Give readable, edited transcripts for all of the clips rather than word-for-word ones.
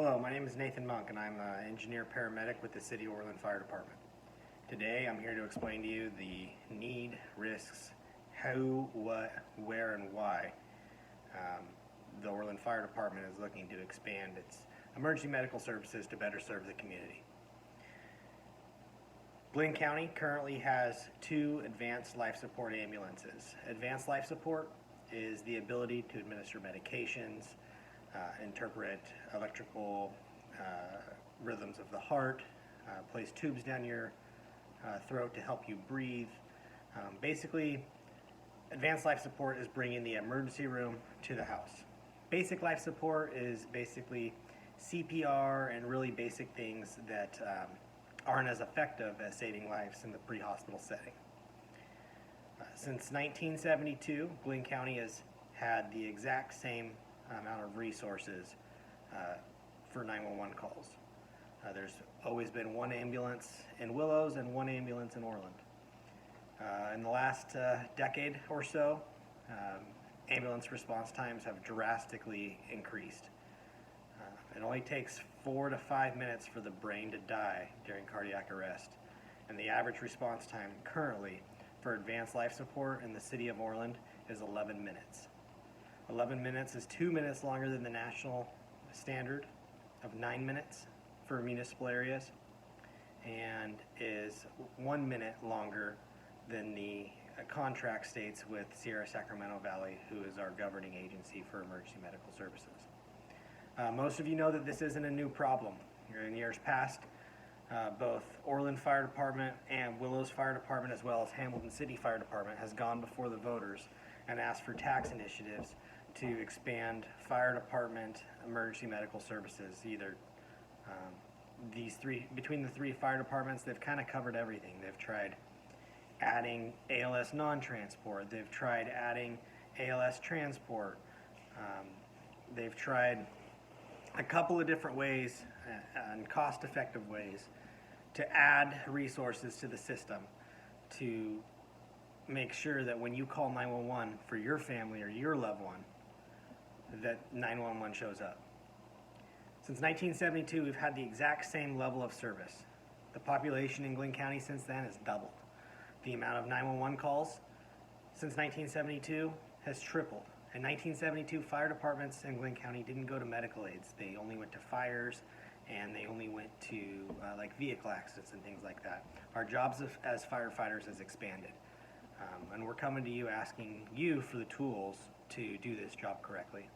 Hello, my name is Nathan Monk and I'm an engineer paramedic with the City of Orland Fire Department. Today I'm here to explain to you the need, risks, who, what, where, and why the Orland Fire Department is looking to expand its emergency medical services to better serve the community. Blaine County currently has 2 advanced life support ambulances. Advanced life support is the ability to administer medications, interpret electrical rhythms of the heart, place tubes down your throat to help you breathe. Basically, advanced life support is bringing the emergency room to the house. Basic life support is basically CPR and really basic things that aren't as effective as saving lives in the pre-hospital setting. Since 1972, Blaine County has had the exact same amount of resources for 911 calls. There's always been 1 ambulance in Willows and 1 ambulance in Orland. In the last decade or so, ambulance response times have drastically increased. It only takes 4 to 5 minutes for the brain to die during cardiac arrest, and the average response time currently for advanced life support in the city of Orland is 11 minutes. 11 minutes is 2 minutes longer than the national standard of 9 minutes for municipal areas, and is 1 minute longer than the contract states with Sierra Sacramento Valley, who is our governing agency for emergency medical services. Most of you know that this isn't a new problem. In years past, both Orland Fire Department and Willows Fire Department, as well as Hamilton City Fire Department, has gone before the voters and asked for tax initiatives to expand fire department emergency medical services. Either between the 3 fire departments, they've kind of covered everything. They've tried adding ALS non-transport. They've tried adding ALS transport. They've tried a couple of different ways and cost-effective ways to add resources to the system to make sure that when you call 911 for your family or your loved one, that 911 shows up. Since 1972, we've had the exact same level of service. The population in Glynn County since then has doubled. The amount of 911 calls since 1972 has tripled. In 1972, fire departments in Glynn County didn't go to medical aids. They only went to fires, and they only went to like vehicle accidents and things like that. Our jobs as firefighters has expanded. And we're coming to you asking you for the tools to do this job correctly.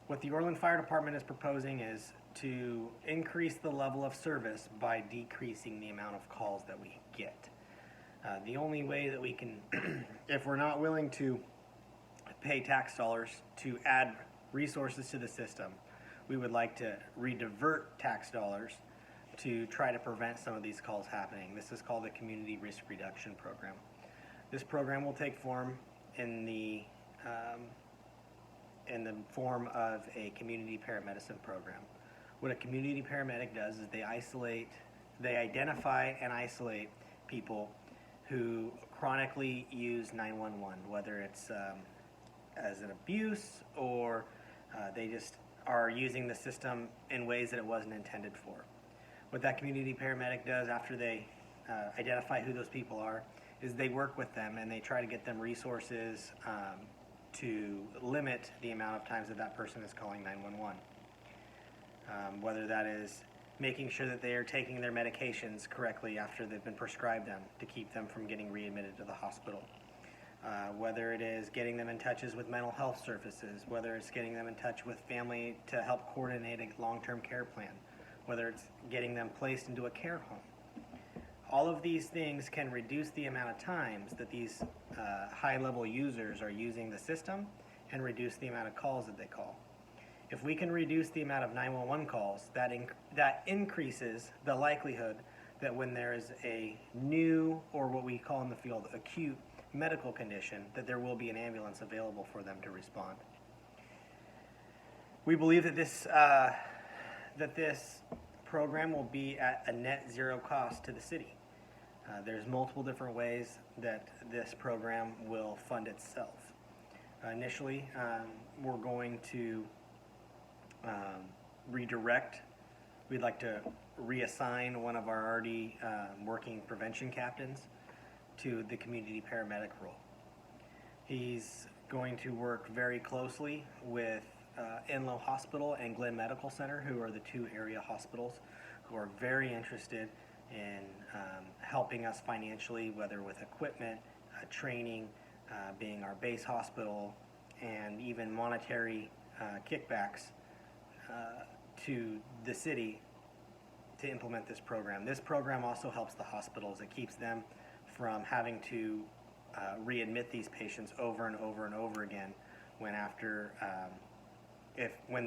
What the Orland Fire Department is proposing is to increase the level of service by decreasing the amount of calls that we get. The only way that we can, if we're not willing to pay tax dollars to add resources to the system, we would like to redivert tax dollars to try to prevent some of these calls happening. This is called the Community Risk Reduction Program. This program will take form in the form of a community paramedicine program. What a community paramedic does is they identify and isolate people who chronically use 911, whether it's as an abuse or they just are using the system in ways that it wasn't intended for. What that community paramedic does after they identify who those people are is they work with them and they try to get them resources to limit the amount of times that that person is calling 911. Whether that is making sure that they are taking their medications correctly after they've been prescribed them to keep them from getting readmitted to the hospital. Whether it is getting them in touches with mental health services, whether it's getting them in touch with family to help coordinate a long-term care plan, whether it's getting them placed into a care home. All of these things can reduce the amount of times that these high-level users are using the system and reduce the amount of calls that they call. If we can reduce the amount of 911 calls, that increases the likelihood that when there is a new, or what we call in the field, acute medical condition, that there will be an ambulance available for them to respond. We believe that this program will be at a net zero cost to the city. There's multiple different ways that this program will fund itself. Initially, we're going to redirect. We'd like to reassign one of our already working prevention captains to the community paramedic role. He's going to work very closely with Enloe Hospital and Glenn Medical Center, who are the two area hospitals who are very interested in helping us financially, whether with equipment, training, being our base hospital, and even monetary kickbacks to the city to implement this program. This program also helps the hospitals. It keeps them from having to readmit these patients over and over and over again when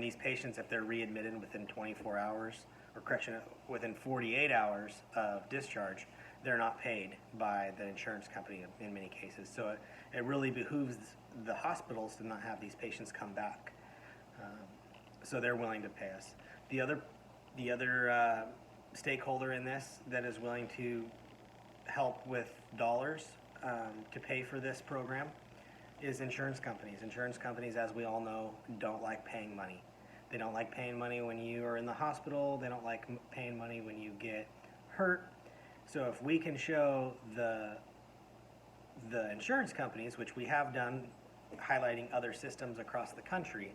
these patients, if they're readmitted within 24 hours, or correction, within 48 hours of discharge, they're not paid by the insurance company in many cases. So it really behooves the hospitals to not have these patients come back. So they're willing to pay us. The other stakeholder in this that is willing to help with dollars to pay for this program is insurance companies. Insurance companies, as we all know, don't like paying money. They don't like paying money when you are in the hospital. They don't like paying money when you get hurt. So if we can show the insurance companies, which we have done, highlighting other systems across the country,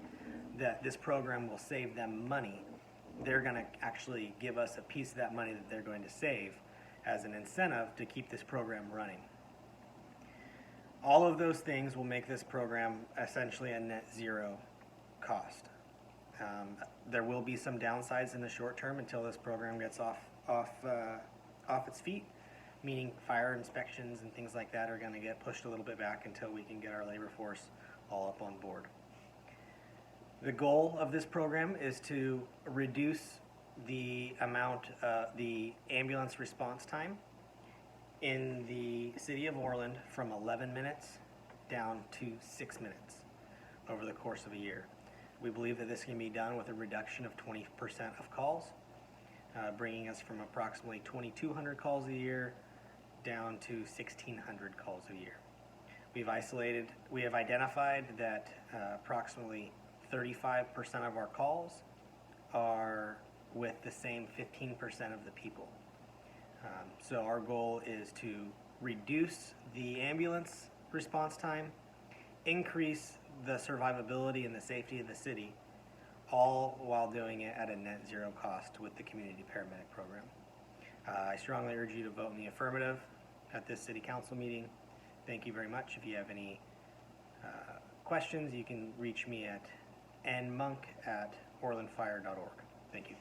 that this program will save them money, they're going to actually give us a piece of that money that they're going to save as an incentive to keep this program running. All of those things will make this program essentially a net zero cost. There will be some downsides in the short term until this program gets off its feet, meaning fire inspections and things like that are going to get pushed a little bit back until we can get our labor force all up on board. The goal of this program is to reduce the the ambulance response time in the city of Orland from 11 minutes down to 6 minutes over the course of a year. We believe that this can be done with a reduction of 20% of calls, bringing us from approximately 2,200 calls a year down to 1,600 calls a year. We have identified that approximately 35% of our calls are with the same 15% of the people. So our goal is to reduce the ambulance response time, increase the survivability and the safety of the city, all while doing it at a net zero cost with the community paramedic program. I strongly urge you to vote in the affirmative at this city council meeting. Thank you very much. If you have any questions, you can reach me at nmonk@orlandfire.org. Thank you.